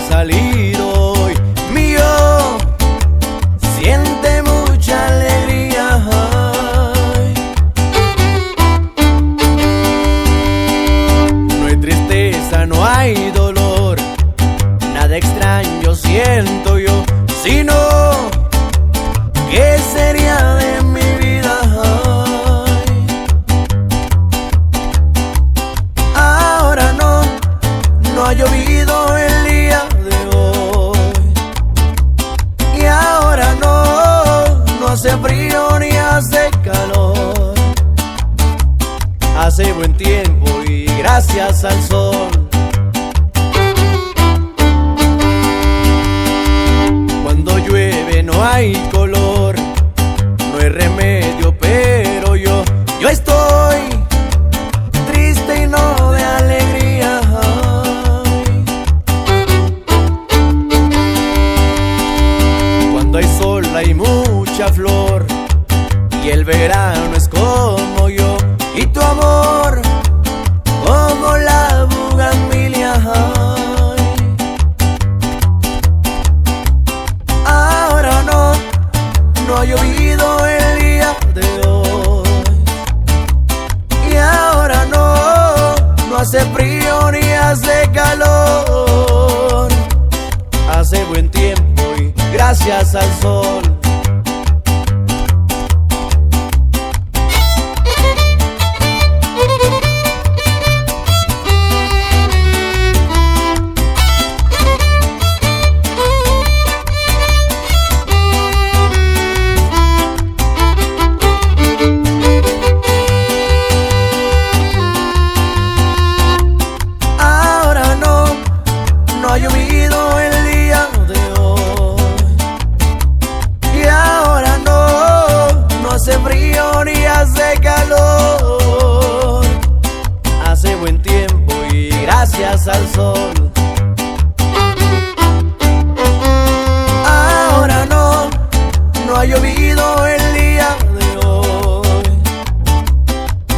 salido hoy mío, siente mucha alegría. Ay. No hay tristeza, no hay dolor, nada extraño siento yo, sino ¿qué sería de mi vida? Ay. Ahora no ha llovido el día de hoy, y ahora no hace frío ni hace calor, hace buen tiempo y gracias al sol. Cuando llueve no hay color, no hay remedio, pero yo estoy triste y no de alegría. Ay. Cuando hay sol hay mucha flor, y el verano es como yo, y tu amor como la bugambilia. Ay. Ahora no ha llovido el día de hoy, y ahora no hace frío ni hace calor, hace buen tiempo y gracias al sol. No ha llovido el día de hoy, y ahora no hace frío ni hace calor, hace buen tiempo y gracias al sol. Ahora no ha llovido el día de hoy,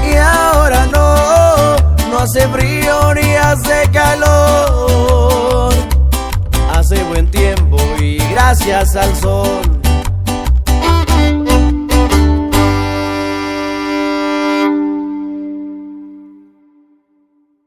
y ahora no hace frío ni hace calor, hace buen tiempo y gracias al sol.